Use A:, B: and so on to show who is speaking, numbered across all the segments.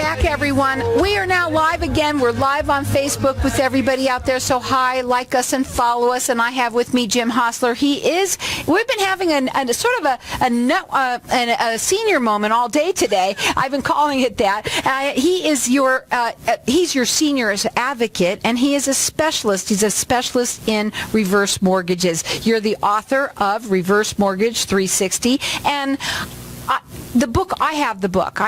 A: back, everyone. We are now live again. We're live on Facebook with everybody out there. So hi, like us and follow us. And I have with me Jim Hostler. We've been having a sort of a senior moment all day today. I've been calling it that. He's your seniors advocate, and he is a specialist. He's a specialist in reverse mortgages. You're the author of Reverse Mortgage 360, and I have the book,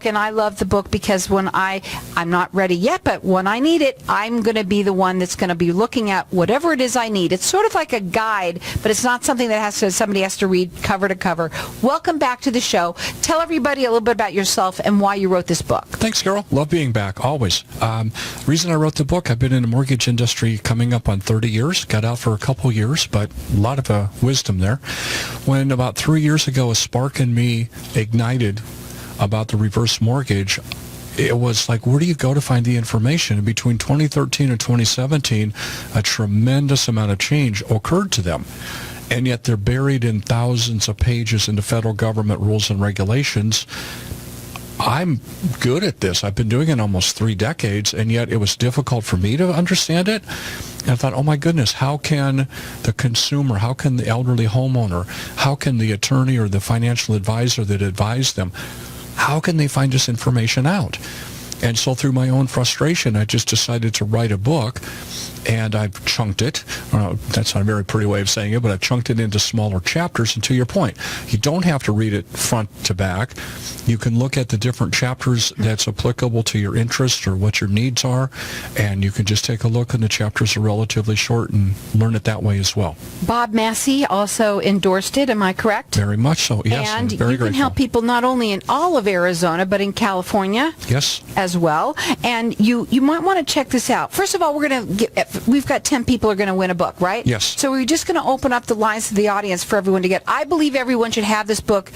A: and I love the book because when I'm not ready yet, but when I need it, I'm going to be the one that's going to be looking at whatever it is I need. It's sort of like a guide, but it's not something that somebody has to read cover to cover. Welcome back to the show. Tell everybody a little bit about yourself and why you wrote this book.
B: Thanks, Carol. Love being back, always. Reason I wrote the book, I've been in the mortgage industry coming up on 30 years, got out for a couple years, but a lot of wisdom there. When about 3 years ago, a spark in me ignited about the reverse mortgage, it was like, where do you go to find the information? And between 2013 and 2017, a tremendous amount of change occurred to them. And yet they're buried in thousands of pages in the federal government rules and regulations. I'm good at this. I've been doing it almost 3 decades, and yet it was difficult for me to understand it. And I thought, oh my goodness, how can the consumer, how can the elderly homeowner, how can the attorney or the financial advisor that advised them, how can they find this information out? And so through my own frustration, I just decided to write a book, and I've chunked it. That's not a very pretty way of saying it, but I've chunked it into smaller chapters. And to your point, you don't have to read it front to back. You can look at the different chapters that's applicable to your interests or what your needs are, and you can just take a look, and the chapters are relatively short, and learn it that way as well.
A: Bob Massey also endorsed it, am I correct?
B: Very much so, yes.
A: And
B: I'm very
A: you can
B: grateful.
A: help people not only in all of Arizona, but in California.
B: Yes.
A: As well. And you might want to check this out. First of all, we've got 10 people are going to win a book, right?
B: Yes.
A: So we're just going to open up the lines to the audience for everyone to get. I believe everyone should have this book.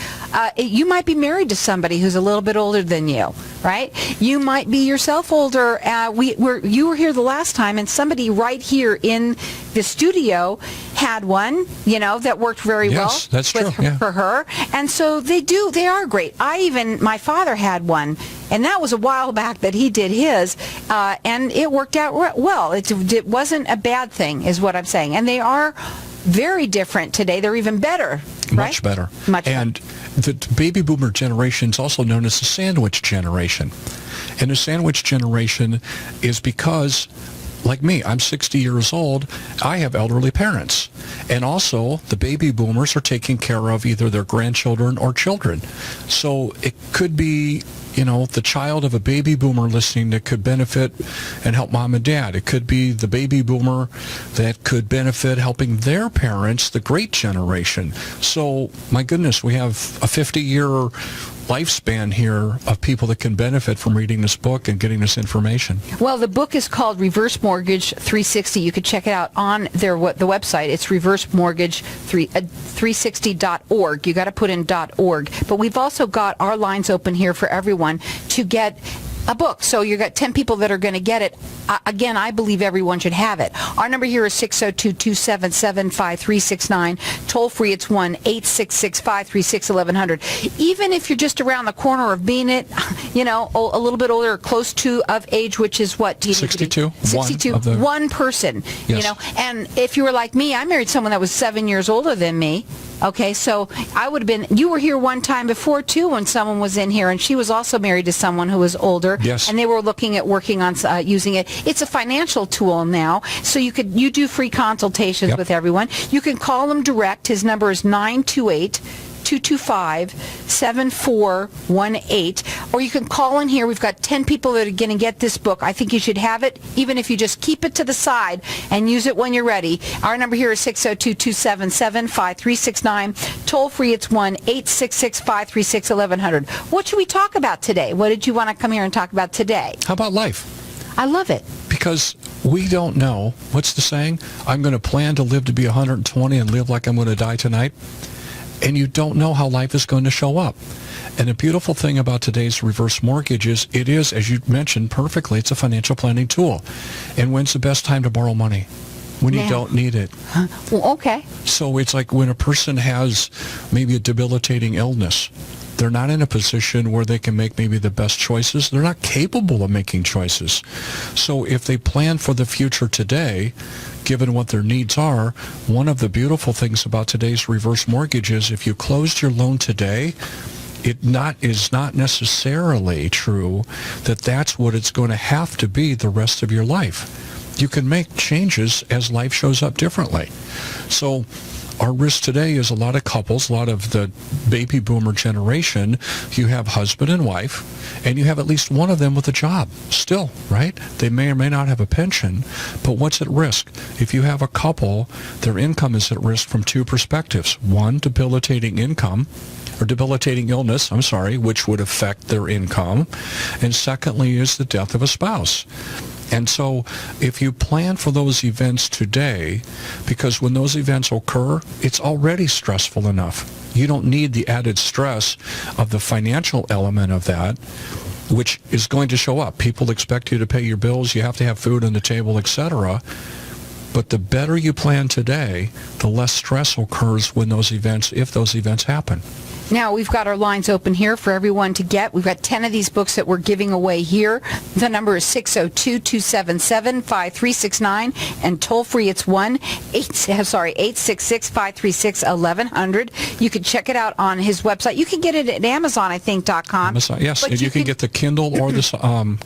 A: You might be married to somebody who's a little bit older than you, right? You might be yourself older. You were here the last time, and somebody right here in the studio had one, that worked very well.
B: Yes, that's true.
A: For her. And so they are great. My father had one, and that was a while back that he did his, and it worked out well. It wasn't a bad thing, is what I'm saying. And they are very different today. They're even better, right?
B: Much better. And the baby boomer generation is also known as the sandwich generation. And the sandwich generation is because, like me, I'm 60 years old. I have elderly parents. And also, the baby boomers are taking care of either their grandchildren or children. So it could be, the child of a baby boomer listening that could benefit and help mom and dad. It could be the baby boomer that could benefit helping their parents, the great generation. So, my goodness, we have a 50-year lifespan here of people that can benefit from reading this book and getting this information.
A: Well, the book is called Reverse Mortgage 360. You can check it out on the website. It's reversemortgage360.org. You got to put in .org. But we've also got our lines open here for everyone to get a book. So you got 10 people that are going to get it. Again, I believe everyone should have it. Our number here is 602-277-5369. Toll free, it's 1-866-536-1100. Even if you're just around the corner of being a little bit older, close to of age, which is what?
B: 62.
A: 62. One person.
B: Yes.
A: And if you were like me, I married someone that was 7 years older than me. Okay, so I would have been, you were here one time before, too, when someone was in here, and she was also married to someone who was older.
B: Yes.
A: And they were looking at working on using it. It's a financial tool now, so you do free consultations with everyone. You can call him direct. His number is 928-225-7418, or you can call in here. We've got 10 people that are going to get this book. I think you should have it, even if you just keep it to the side and use it when you're ready. Our number here is 602-277-5369. Toll free, it's 1-866-536-1100. What should we talk about today? What did you want to come here and talk about today?
B: How about life?
A: I love it.
B: Because we don't know. What's the saying? I'm going to plan to live to be 120 and live like I'm going to die tonight. And you don't know how life is going to show up. And the beautiful thing about today's reverse mortgage is it is, as you mentioned perfectly, it's a financial planning tool. And when's the best time to borrow money? When you don't need it.
A: Well, okay.
B: So it's like when a person has maybe a debilitating illness, They're not in a position where they can make maybe the best choices. They're not capable of making choices. So if they plan for the future today, given what their needs are, one of the beautiful things about today's reverse mortgage is if you closed your loan today, is not necessarily true that that's what it's going to have to be the rest of your life. You can make changes as life shows up differently. So our risk today is a lot of couples, a lot of the baby boomer generation. You have husband and wife, and you have at least one of them with a job still, right? They may or may not have a pension, but what's at risk? If you have a couple, their income is at risk from two perspectives. One, debilitating illness, which would affect their income. And secondly is the death of a spouse. And so if you plan for those events today, because when those events occur, it's already stressful enough. You don't need the added stress of the financial element of that, which is going to show up. People expect you to pay your bills. You have to have food on the table, etc. But the better you plan today, the less stress occurs when those events, if those events happen.
A: Now, we've got our lines open here for everyone to get. We've got 10 of these books that we're giving away here. The number is 602-277-5369, and toll-free it's 866-536-1100. You can check it out on his website. You can get it at Amazon, I think, .com.
B: Amazon, yes, and you can get the Kindle or the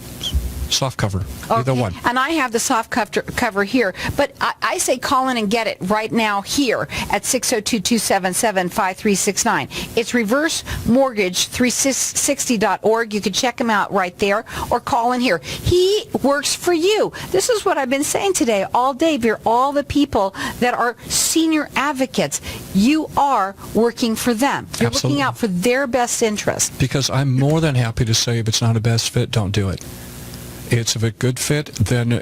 B: soft cover, either one.
A: And I have the soft cover here. But I say call in and get it right now here at 602-277-5369. It's reversemortgage360.org. You can check him out right there or call in here. He works for you. This is what I've been saying today all day. For all the people that are senior advocates, you are working for them. You're
B: Absolutely.
A: looking out for their best interest.
B: Because I'm more than happy to say if it's not a best fit, don't do it. It's if a good fit, then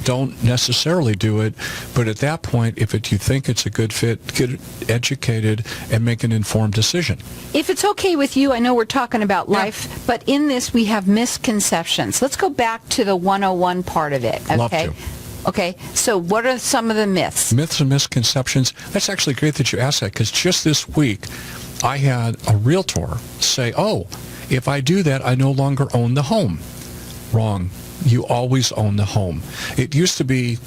B: don't necessarily do it. But at that point, if you think it's a good fit, get educated and make an informed decision.
A: If it's okay with you, I know we're talking about life, but in this we have misconceptions. Let's go back to the 101 part of it. Okay?
B: Love to.
A: Okay, so what are some of the myths?
B: Myths and misconceptions. That's actually great that you asked that, because just this week I had a realtor say, if I do that, I no longer own the home. Wrong. You always own the home. It used to be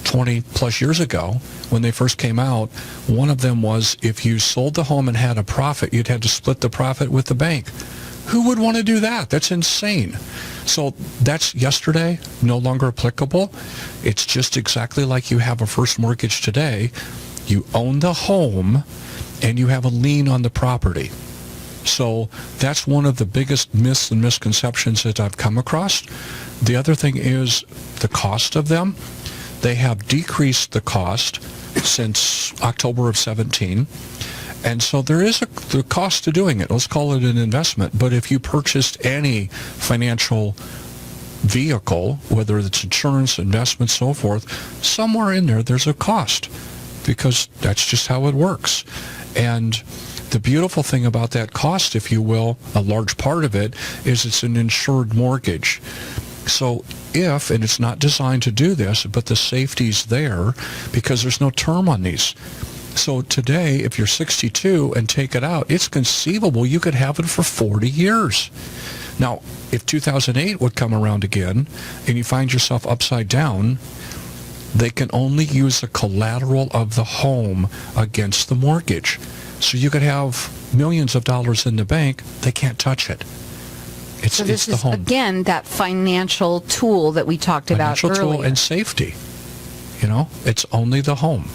B: 20 plus years ago when they first came out, one of them was if you sold the home and had a profit, you'd have to split the profit with the bank. Who would want to do that? That's insane. So that's yesterday, no longer applicable. It's just exactly like you have a first mortgage today. You own the home and you have a lien on the property. So that's one of the biggest myths and misconceptions that I've come across. The other thing is the cost of them. They have decreased the cost since October of 17. And so there is the cost to doing it. Let's call it an investment. But if you purchased any financial vehicle, whether it's insurance, investment, so forth, somewhere in there, there's a cost, because that's just how it works. And the beautiful thing about that cost, if you will, a large part of it, is it's an insured mortgage. So and it's not designed to do this, but the safety's there because there's no term on these. So today, if you're 62 and take it out, it's conceivable you could have it for 40 years. Now, if 2008 would come around again and you find yourself upside down, they can only use the collateral of the home against the mortgage. So you could have millions of dollars in the bank. They can't touch it.
A: So this
B: it's the
A: is,
B: home.
A: again, that financial tool that we talked about earlier.
B: Financial tool and safety. It's only the home.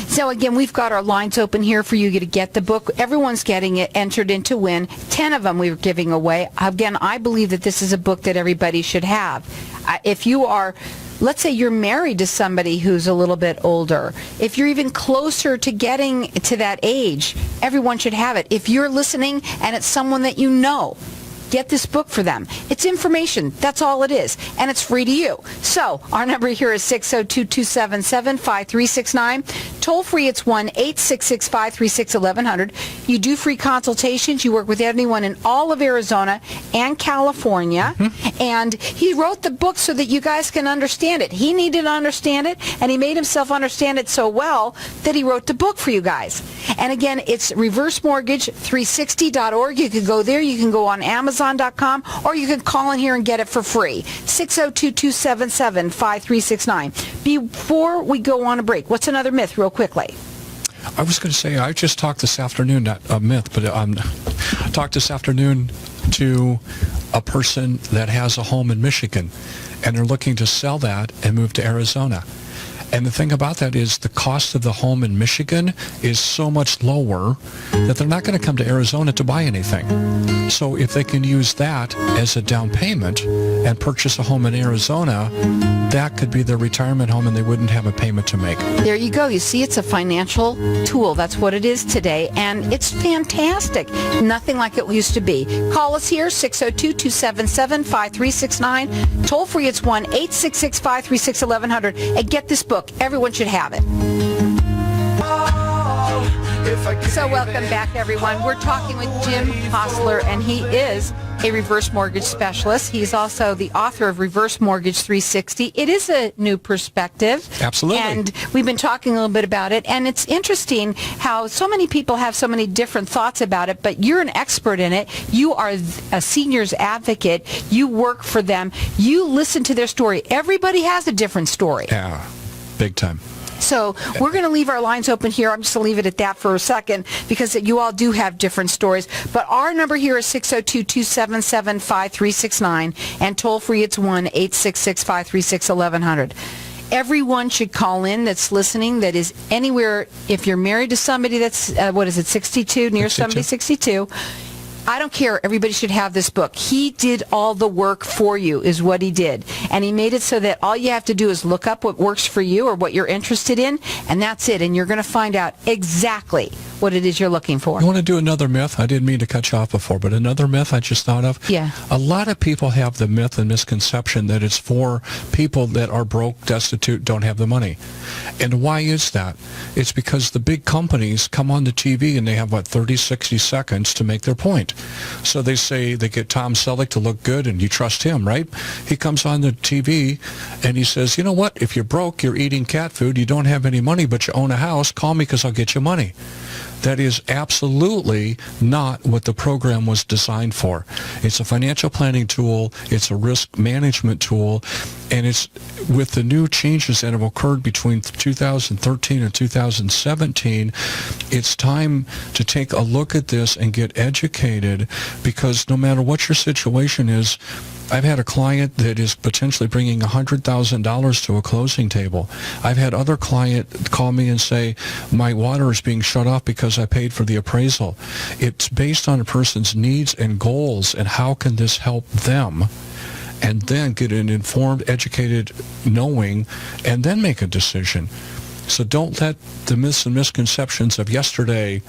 A: So again, we've got our lines open here for you to get the book. Everyone's getting it, entered in to win. 10 of them we're giving away. Again, I believe that this is a book that everybody should have. If you are, let's say you're married to somebody who's a little bit older, if you're even closer to getting to that age, everyone should have it. If you're listening and it's someone that you know, get this book for them. It's information. That's all it is. And it's free to you. So our number here is 602-277-5369. toll free, it's 1-866-536-1100. You do free consultations. You work with anyone in all of Arizona and California. And he wrote the book so that you guys can understand it. He needed to understand it, and he made himself understand it so well that he wrote the book for you guys. And again, it's reversemortgage360.org. You can go there. You can go on Amazon.com, or you can call in here and get it for free. 602-277-5369. Before we go on a break, what's another myth real quickly?
B: I was going to say, I just talked this afternoon, not a myth, but talked this afternoon to a person that has a home in Michigan, and they're looking to sell that and move to Arizona. And the thing about that is the cost of the home in Michigan is so much lower that they're not going to come to Arizona to buy anything. So if they can use that as a down payment and purchase a home in Arizona, that could be their retirement home and they wouldn't have a payment to make.
A: There you go. You see, it's a financial tool. That's what it is today, and it's fantastic. Nothing like it used to be. Call us here, 602-277-5369. Toll free, it's 1-866-536-1100. And get this book. Everyone should have it. So welcome back, everyone. We're talking with Jim Hostler, and he is a reverse mortgage specialist. He's also the author of Reverse Mortgage 360. It is a new perspective.
B: Absolutely.
A: And we've been talking a little bit about it, and it's interesting how so many people have so many different thoughts about it, but you're an expert in it. You are a seniors advocate. You work for them. You listen to their story. Everybody has a different story.
B: Yeah, big time.
A: So we're going to leave our lines open here. I'm just going to leave it at that for a second because you all do have different stories. But our number here is 602-277-5369, and toll free it's 1-866-536-1100. Everyone should call in that's listening, that is anywhere. If you're married to somebody that's, 62, near
B: 62.
A: somebody 62, I don't care. Everybody should have this book. He did all the work for you is what he did. And he made it so that all you have to do is look up what works for you or what you're interested in, and that's it. And you're going to find out exactly what it is you're looking for.
B: You want to do another myth? I didn't mean to cut you off before, but another myth I just thought of.
A: Yeah.
B: A lot of people have the myth and misconception that it's for people that are broke, destitute, don't have the money. And why is that? It's because the big companies come on the TV and they have, 30, 60 seconds to make their point. So they say they get Tom Selleck to look good and you trust him, right? He comes on the TV and he says, you know what? If you're broke, you're eating cat food, you don't have any money, but you own a house, call me because I'll get you money. That is absolutely not what the program was designed for. It's a financial planning tool. It's a risk management tool. And it's with the new changes that have occurred between 2013 and 2017, it's time to take a look at this and get educated, because no matter what your situation is, I've had a client that is potentially bringing $100,000 to a closing table. I've had other client call me and say, my water is being shut off because I paid for the appraisal. It's based on a person's needs and goals, and how can this help them? And then get an informed, educated knowing, and then make a decision. So don't let the myths and misconceptions of yesterday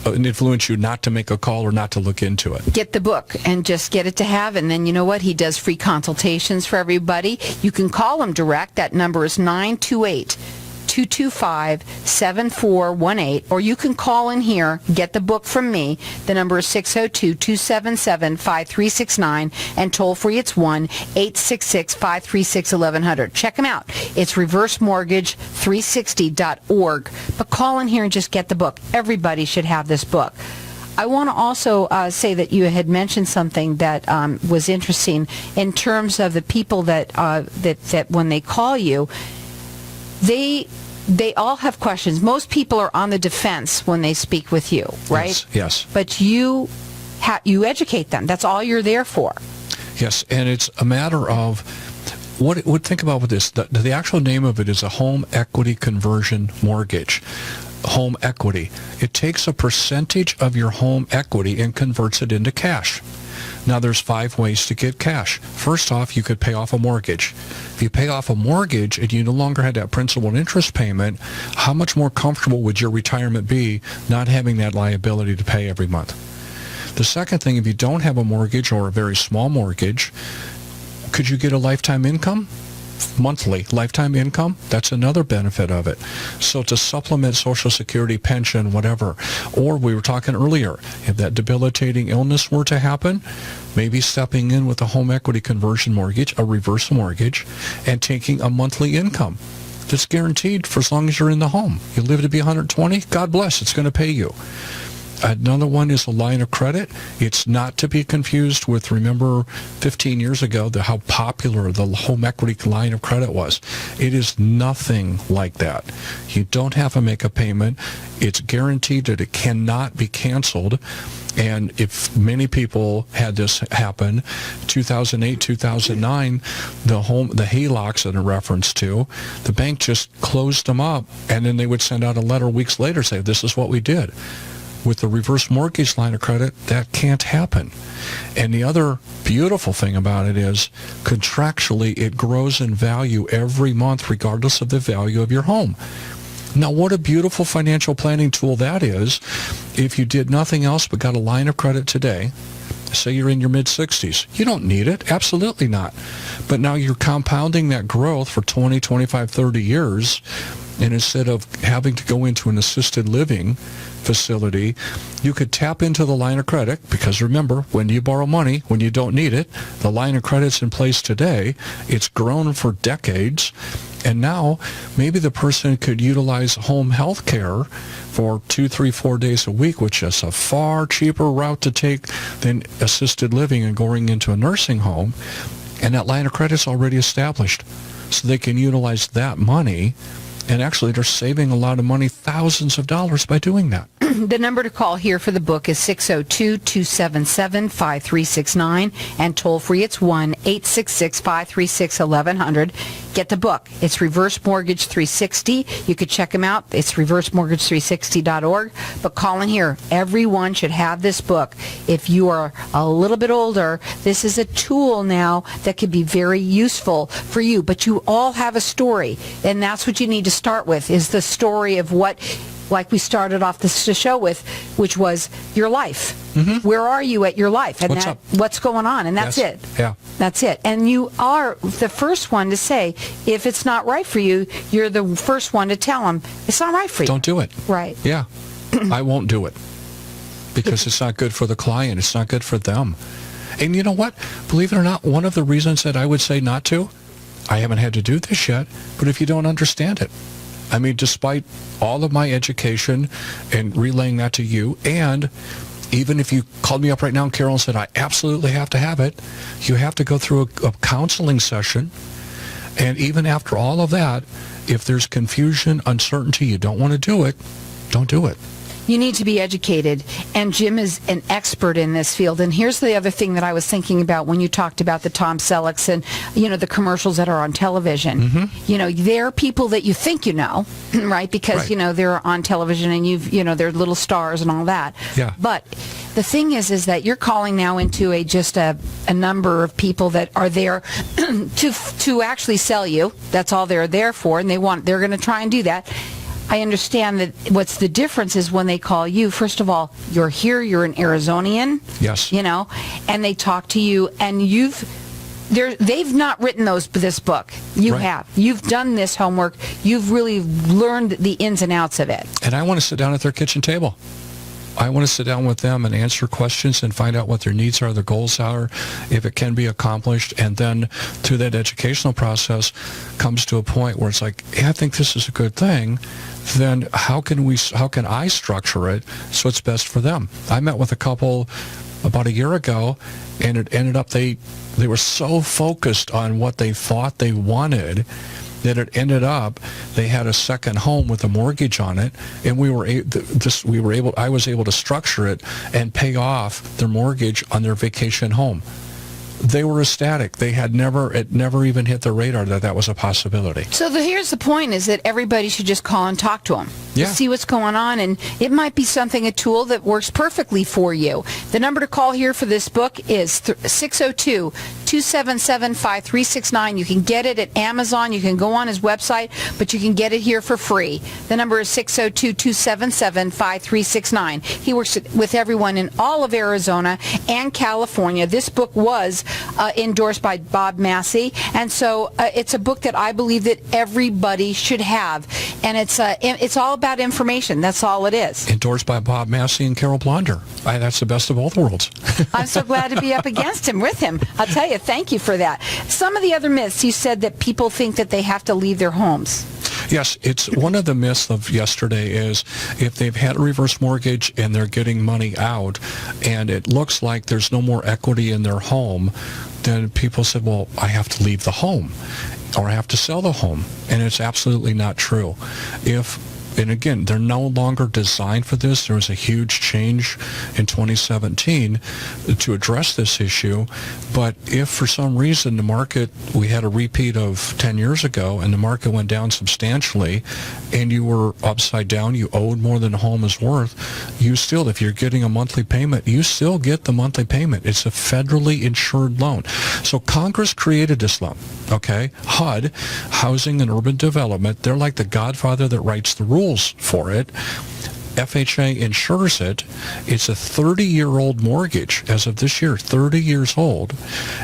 B: influence you not to make a call or not to look into it.
A: Get the book and just get it to have, and then you know what? He does free consultations for everybody. You can call him direct. That number is 928-225-7418, or you can call in here, get the book from me. The number is 602-277-5369, and toll free it's 1-866-536-1100. Check him out. It's reversemortgage360.org. But call in here and just get the book. Everybody should have this book. I want to also say that you had mentioned something that was interesting in terms of the people that when they call you, they all have questions. Most people are on the defense when they speak with you, right?
B: Yes.
A: But you educate them. That's all you're there for.
B: Yes, and it's a matter of think about with this. The actual name of it is a home equity conversion mortgage. Home equity. It takes a percentage of your home equity and converts it into cash. Now, there's 5 ways to get cash. First off, you could pay off a mortgage. If you pay off a mortgage and you no longer had that principal and interest payment, how much more comfortable would your retirement be not having that liability to pay every month? The second thing, if you don't have a mortgage or a very small mortgage, could you get a lifetime income? monthly lifetime income, that's another benefit of it. So to supplement Social Security, pension, whatever. Or we were talking earlier, if that debilitating illness were to happen, maybe stepping in with a home equity conversion mortgage, a reverse mortgage, and taking a monthly income that's guaranteed for as long as you're in the home. You live to be 120, God bless, it's going to pay you. Another one is a line of credit. It's not to be confused with, remember 15 years ago, how popular the home equity line of credit was. It is nothing like that. You don't have to make a payment. It's guaranteed that it cannot be canceled. And if many people had this happen, 2008, 2009, the HELOCs in a reference to, the bank just closed them up, and then they would send out a letter weeks later saying, this is what we did. With the reverse mortgage line of credit, that can't happen. And the other beautiful thing about it is, contractually, it grows in value every month regardless of the value of your home. Now, what a beautiful financial planning tool that is. If you did nothing else but got a line of credit today, say you're in your mid-60s, you don't need it. Absolutely not. But now you're compounding that growth for 20, 25, 30 years, and instead of having to go into an assisted living facility, you could tap into the line of credit, because remember, when you borrow money, when you don't need it, the line of credit's in place today. It's grown for decades, and now maybe the person could utilize home health care for 2, 3, 4 days a week, which is a far cheaper route to take than assisted living and going into a nursing home, and that line of credit's already established. So they can utilize that money. And actually, they're saving a lot of money, thousands of dollars, by doing that.
A: The number to call here for the book is 602-277-5369, and toll free it's 1-866-536-1100. Get the book. It's Reverse Mortgage 360. You could check them out. It's reversemortgage360.org. But call in here. Everyone should have this book. If you are a little bit older, this is a tool now that could be very useful for you. But you all have a story, and that's what you need to start with, is the story of what, like we started off the show with, which was your life. Mm-hmm. Where are you at your life? And what's going on? And that's it.
B: Yeah.
A: That's it. And you are the first one to say, if it's not right for you, you're the first one to tell them, it's not right for you.
B: Don't do it.
A: Right.
B: Yeah. I won't do it. Because it's not good for the client. It's not good for them. And you know what? Believe it or not, one of the reasons that I would say not to, I haven't had to do this yet, but if you don't understand it. I mean, despite all of my education and relaying that to you, and even if you called me up right now, Carol, and said, I absolutely have to have it, you have to go through a counseling session. And even after all of that, if there's confusion, uncertainty, you don't want to do it, don't do it.
A: You need to be educated, and Jim is an expert in this field. And here's the other thing that I was thinking about when you talked about the Tom Sellecks and, the commercials that are on television. Mm-hmm. They're people that you think you know, right? Because,
B: right.
A: They're on television and they're little stars and all that.
B: Yeah.
A: But the thing is that you're calling now into just a number of people that are there to actually sell you. That's all they're there for, and they're going to try and do that. I understand that what's the difference is when they call you, first of all, you're here, you're an Arizonian.
B: Yes.
A: And they talk to you, and they've not written this book. You
B: right.
A: have. You've done this homework. You've really learned the ins and outs of it.
B: And I want to sit down at their kitchen table. I want to sit down with them and answer questions and find out what their needs are, their goals are, if it can be accomplished. And then through that educational process comes to a point where it's like, I think this is a good thing. Then how can I structure it so it's best for them? I met with a couple about a year ago, and it ended up they were so focused on what they thought they wanted that it ended up they had a second home with a mortgage on it, and I was able to structure it and pay off their mortgage on their vacation home. They were ecstatic. It never even hit their radar that was a possibility.
A: So here's the point, is that everybody should just call and talk to them.
B: Yeah.
A: See what's going on, and it might be a tool that works perfectly for you. The number to call here for this book is 602 602-277-5369. You can get it at Amazon. You can go on his website, but you can get it here for free. The number is 602-277-5369. He works with everyone in all of Arizona and California. This book was endorsed by Bob Massey, and so it's a book that I believe that everybody should have. And it's all about information. That's all it is.
B: Endorsed by Bob Massey and Carol Blonder. That's the best of all the worlds.
A: I'm so glad to be up against him, with him. I'll tell you, thank you for that. Some of the other myths, you said that people think that they have to leave their homes.
B: Yes, it's one of the myths of yesterday is if they've had a reverse mortgage and they're getting money out and it looks like there's no more equity in their home, then people said, well, I have to leave the home or I have to sell the home. And it's absolutely not true. And again, they're no longer designed for this. There was a huge change in 2017 to address this issue. But if for some reason the market, we had a repeat of 10 years ago, and the market went down substantially, and you were upside down, you owed more than the home is worth, you still, if you're getting a monthly payment, you still get the monthly payment. It's a federally insured loan. So Congress created this loan, okay? HUD, Housing and Urban Development, they're like the godfather that writes the rules for it. FHA insures it. It's a 30-year-old mortgage as of this year, 30 years old.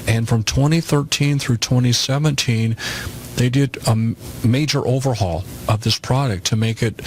B: And from 2013 through 2017, they did a major overhaul of this product to make it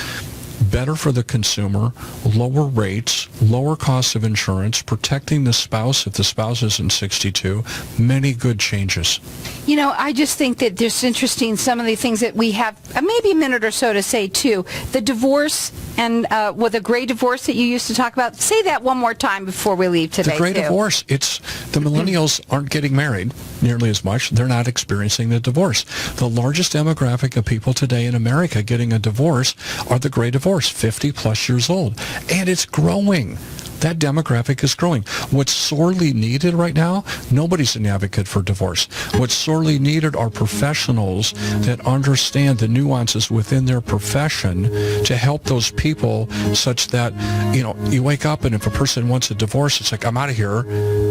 B: better for the consumer, lower rates, lower costs of insurance, protecting the spouse if the spouse isn't 62, many good changes.
A: You know, I just think that there's interesting some of the things that we have, maybe a minute or so to say too. The divorce and with a gray divorce that you used to talk about. Say that one more time before we leave today.
B: The gray divorce, it's the millennials aren't getting married nearly as much. They're not experiencing the divorce. The largest demographic of people today in America getting a divorce are the gray divorce, 50 plus years old. And it's growing. That demographic is growing. What's sorely needed right now, nobody's an advocate for divorce. What's sorely needed are professionals that understand the nuances within their profession to help those people such that, you know, you wake up and if a person wants a divorce, it's like, I'm out of here,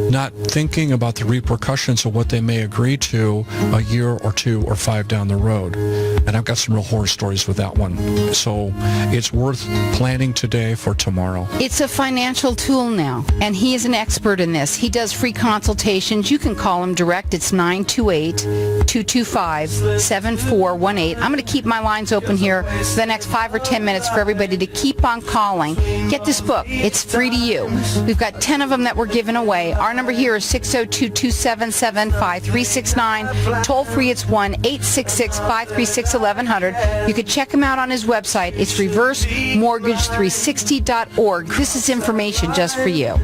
B: not thinking about the repercussions of what they may agree to a year or 2 or 5 down the road. And I've got some real horror stories with that one. So it's worth planning today for tomorrow.
A: It's a financial tool now, and he is an expert in this. He does free consultations. You can call him direct. It's 928-225-7418. I'm going to keep my lines open here for the next 5 or 10 minutes for everybody to keep on calling. Get this book. It's free to you. We've got 10 of them that we're giving away. Our number here is 602-277-5369. Toll free, it's 1-866-536-1100. You can check him out on his website. It's reversemortgage360.org. This is information just for you.